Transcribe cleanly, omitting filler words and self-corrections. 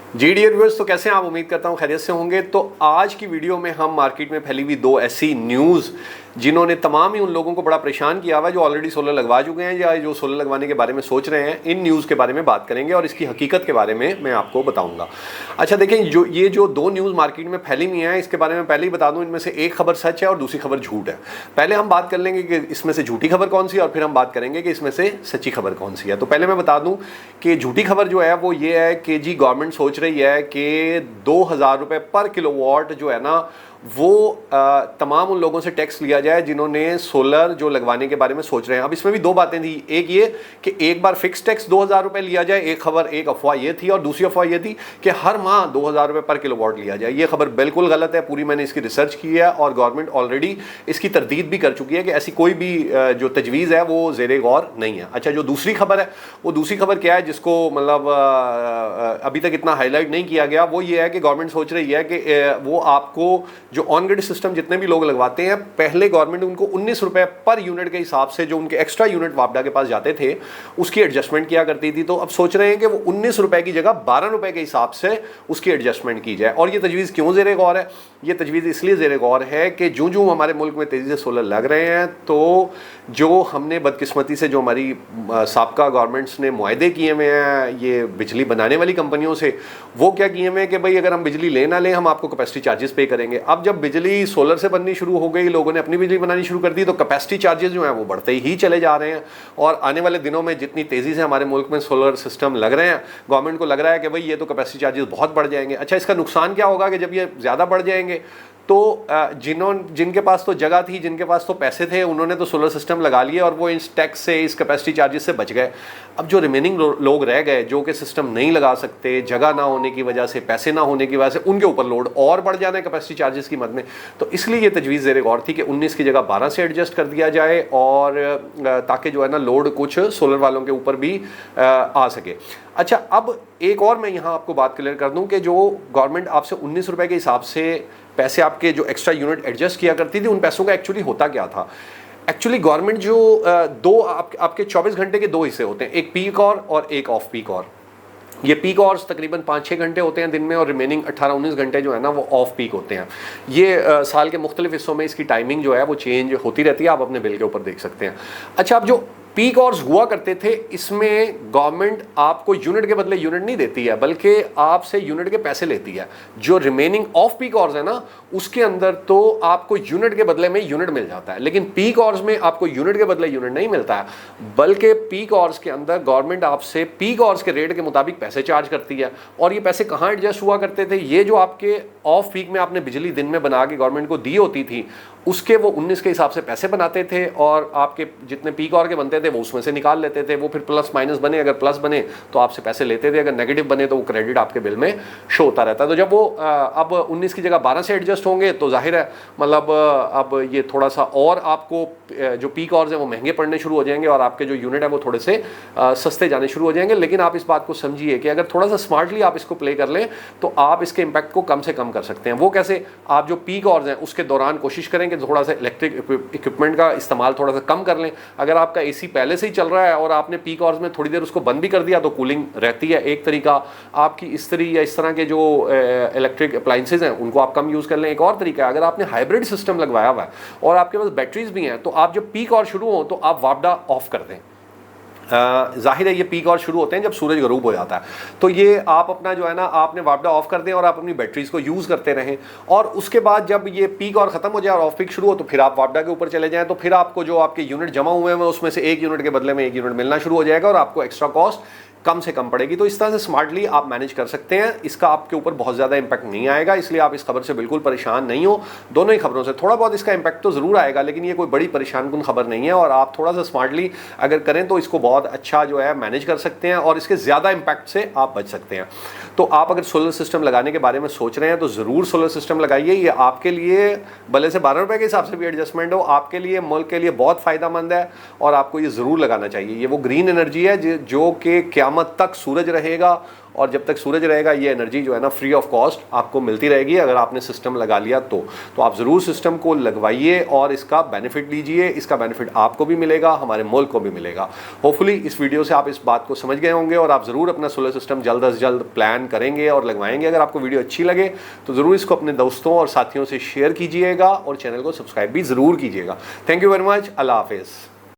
जी dear viewers, तो कैसे हैं आप? उम्मीद करता हूं खैरियत से होंगे। तो आज की वीडियो में हम मार्केट में फैली हुई दो ऐसी न्यूज़ जिन्होंने तमाम ही उन लोगों को बड़ा परेशान किया हुआ है जो ऑलरेडी सोलर लगवा चुके हैं या जो सोलर लगवाने के बारे में सोच रहे हैं, इन न्यूज़ के बारे में बात करेंगे और इसकी हकीकत के बारे में मैं आपको बताऊंगा। अच्छा देखें, जो दो न्यूज़ मार्केट में फैली हुई हैं इसके बारे में पहले ही बता दूं, इनमें से एक खबर सच है और दूसरी खबर झूठ है। पहले हम बात कर लेंगे कि इसमें से झूठी खबर कौन सी है और फिर हम बात करेंगे कि इसमें से सच्ची खबर कौन सी है। तो पहले मैं बता दूं कि झूठी खबर जो है वो ये है कि जी गवर्नमेंट सोच रही है कि 2000 रुपये पर किलोवाट जो है ना वो तमाम उन लोगों से टैक्स लिया जाए जिन्होंने सोलर जो लगवाने के बारे में सोच रहे हैं। अब इसमें भी दो बातें थी, एक ये कि एक बार फिक्स टैक्स 2000 रुपये लिया जाए, एक अफवाह ये थी, और दूसरी अफवाह ये थी कि हर माह 2000 रुपये पर किलोवाट लिया जाए। ये खबर बिल्कुल गलत है, पूरी मैंने इसकी रिसर्च की है और गवर्नमेंट ऑलरेडी इसकी तरदीद भी कर चुकी है कि ऐसी कोई भी जो तजवीज़ है वो ज़ेरे गौर नहीं है। अच्छा, जो दूसरी खबर है वो दूसरी खबर क्या है जिसको मतलब अभी तक इतना हाईलाइट नहीं किया गया, वो ये है कि गवर्नमेंट सोच रही है कि वो आपको जो ऑन ग्रिड सिस्टम जितने भी लोग लगवाते हैं, पहले गवर्नमेंट उनको 19 रुपए पर यूनिट के हिसाब से जो उनके एक्स्ट्रा यूनिट वापडा के पास जाते थे उसकी एडजस्टमेंट किया करती थी। तो अब सोच रहे हैं कि वो 19 रुपए की जगह 12 रुपए के हिसाब से उसकी एडजस्टमेंट की जाए। और ये तजवीज़ क्यों ज़ेरे गौर है? ये तजवीज़ इसलिए ज़ेरे गौर है कि जो हमारे मुल्क में तेज़ी से सोलर लग रहे हैं, तो जो हमने बदकिस्मती से जो हमारी साबका गवर्नमेंट्स ने मुआहदे किए हुए हैं ये बिजली बनाने वाली कंपनियों से, वो क्या किए हुए हैं कि भाई अगर हम बिजली ले ना लें हम आपको कैपेसिटी चार्जेस पे करेंगे। अब जब बिजली सोलर से बननी शुरू हो गई, लोगों ने अपनी बिजली बनानी शुरू कर दी, तो कैपेसिटी चार्जेस जो हैं वो बढ़ते ही चले जा रहे हैं। और आने वाले दिनों में जितनी तेज़ी से हमारे मुल्क में सोलर सिस्टम लग रहे हैं, गवर्नमेंट को लग रहा है कि भाई ये तो कैपेसिटी चार्जेस बहुत बढ़ जाएंगे। अच्छा, इसका नुकसान क्या होगा कि जब ये ज़्यादा बढ़ जाएंगे तो जिनके पास तो जगह थी, जिनके पास तो पैसे थे, उन्होंने तो सोलर सिस्टम लगा लिए और वो इस टैक्स से, इस कैपेसिटी चार्जेस से बच गए। अब जो रिमेनिंग लोग रह गए जो कि सिस्टम नहीं लगा सकते, जगह ना होने की वजह से, पैसे ना होने की वजह से, उनके ऊपर लोड और बढ़ जाना है कैपेसिटी चार्जेस की मद में। तो इसलिए ये तजवीज़ ज़ेरे गौर थी कि 19 की जगह 12 से एडजस्ट कर दिया जाए और ताकि जो है ना लोड कुछ सोलर वालों के ऊपर भी आ सके। अच्छा, अब एक और मैं यहाँ आपको बात क्लियर कर दूँ कि जो गवर्नमेंट आपसे 19 रुपये के हिसाब से पैसे आपके जो एक्स्ट्रा यूनिट एडजस्ट किया करती थी, उन पैसों का एक्चुअली होता क्या था? एक्चुअली गवर्नमेंट जो दो आपके 24 घंटे के दो हिस्से होते हैं, एक पीक और एक ऑफ पीक और। ये पीक आवर्स तकरीबन 5-6 घंटे होते हैं दिन में और रिमेनिंग 18-19 घंटे जो है ना वो ऑफ पीक होते हैं। ये साल के मुख्तलिफ हिस्सों में इसकी टाइमिंग जो है वो चेंज होती रहती है, आप अपने बिल के ऊपर देख सकते हैं। अच्छा, अब जो पीक आवर्स हुआ करते थे इसमें गवर्नमेंट आपको यूनिट के बदले यूनिट नहीं देती है बल्कि आपसे यूनिट के पैसे लेती है। जो रिमेनिंग ऑफ पीक आवर्स है ना उसके अंदर तो आपको यूनिट के बदले में यूनिट मिल जाता है, लेकिन पीक आवर्स में आपको यूनिट के बदले यूनिट नहीं मिलता है, बल्कि पीक आवर्स के अंदर गवर्नमेंट आपसे पीक आवर्स के रेट के मुताबिक पैसे चार्ज करती है। और ये पैसे कहाँ एडजस्ट हुआ करते थे? ये जो आपके ऑफ पीक में आपने बिजली दिन में बना के गवर्नमेंट को दी होती थी उसके वो 19 के हिसाब से पैसे बनाते थे और आपके जितने पीक आवर के बनते थे वो उसमें से निकाल लेते थे। वो फिर प्लस माइनस बने, अगर प्लस बने तो आपसे पैसे लेते थे, अगर नेगेटिव बने तो वो क्रेडिट आपके बिल में शो होता रहता है। तो जब वो अब 19 की जगह 12 से एडजस्ट होंगे तो जाहिर है मतलब अब ये थोड़ा सा और आपको जो पीक आवर्स हैं वो महंगे पड़ने शुरू हो जाएंगे और आपके जो यूनिट है वो थोड़े से सस्ते जाने शुरू हो जाएंगे। लेकिन आप इस बात को समझिए कि अगर थोड़ा सा स्मार्टली आप इसको प्ले कर लें तो आप इसके इम्पैक्ट को कम से कम कर सकते हैं। वो कैसे? आप जो पीक आवर्स हैं उसके दौरान कोशिश करें कि थोड़ा सा इलेक्ट्रिक इक्विपमेंट का इस्तेमाल थोड़ा सा कम कर लें। अगर आपका एसी पहले से ही चल रहा है और आपने पीक आवर्स में थोड़ी देर उसको बंद भी कर दिया तो कूलिंग रहती है। एक तरीका आपकी इस्त्री या इस तरह के जो इलेक्ट्रिक अप्लाइंसेज हैं उनको आप कम यूज़ कर लें। एक और तरीका है, अगर आपने हाइब्रिड सिस्टम लगवाया हुआ है और आपके पास बैटरीज भी हैं तो आप जब पीक आवर शुरू हो तो आप वापडा ऑफ कर दें। जाहिर है ये पीक आवर शुरू होते हैं जब सूरज गरूब हो जाता है, तो ये आप अपना जो है ना आपने वापडा ऑफ कर दें और आप अपनी बैटरीज को यूज़ करते रहें। और उसके बाद जब ये पीक आवर ख़त्म हो जाए और ऑफ पीक शुरू हो तो फिर आप वापडा के ऊपर चले जाएं, तो फिर आपको जो आपके यूनिट जमा हुए हैं उसमें से एक यूनिट के बदले में एक यूनिट मिलना शुरू हो जाएगा और आपको एक्स्ट्रा कॉस्ट कम से कम पड़ेगी। तो इस तरह से स्मार्टली आप मैनेज कर सकते हैं, इसका आपके ऊपर बहुत ज़्यादा इंपैक्ट नहीं आएगा, इसलिए आप इस खबर से बिल्कुल परेशान नहीं हो। दोनों ही खबरों से थोड़ा बहुत इसका इंपैक्ट तो ज़रूर आएगा, लेकिन ये कोई बड़ी परेशान कुन खबर नहीं है और आप थोड़ा सा स्मार्टली अगर करें तो इसको बहुत अच्छा जो है मैनेज कर सकते हैं और इसके ज़्यादा इंपैक्ट से आप बच सकते हैं। तो आप अगर सोलर सिस्टम लगाने के बारे में सोच रहे हैं तो ज़रूर सोलर सिस्टम लगाइए। ये आपके लिए भले से 12 रुपये के हिसाब से भी एडजस्टमेंट हो, आपके लिए, मुल्क के लिए बहुत फ़ायदेमंद है और आपको ये ज़रूर लगाना चाहिए। ये वो ग्रीन एनर्जी है जो कि क़यामत क़यामत तक सूरज रहेगा, और जब तक सूरज रहेगा ये एनर्जी जो है ना फ्री ऑफ कॉस्ट आपको मिलती रहेगी अगर आपने सिस्टम लगा लिया तो आप ज़रूर सिस्टम को लगवाइए और इसका बेनिफिट लीजिए। इसका बेनिफिट आपको भी मिलेगा, हमारे मुल्क को भी मिलेगा। होपफुली इस वीडियो से आप इस बात को समझ गए होंगे और आप ज़रूर अपना सोलर सिस्टम जल्द अज जल्द प्लान करेंगे और लगवाएंगे। अगर आपको वीडियो अच्छी लगे तो ज़रूर इसको अपने दोस्तों और साथियों से शेयर कीजिएगा और चैनल को सब्सक्राइब भी ज़रूर कीजिएगा। Thank you very much. अल्लाह हाफिज़।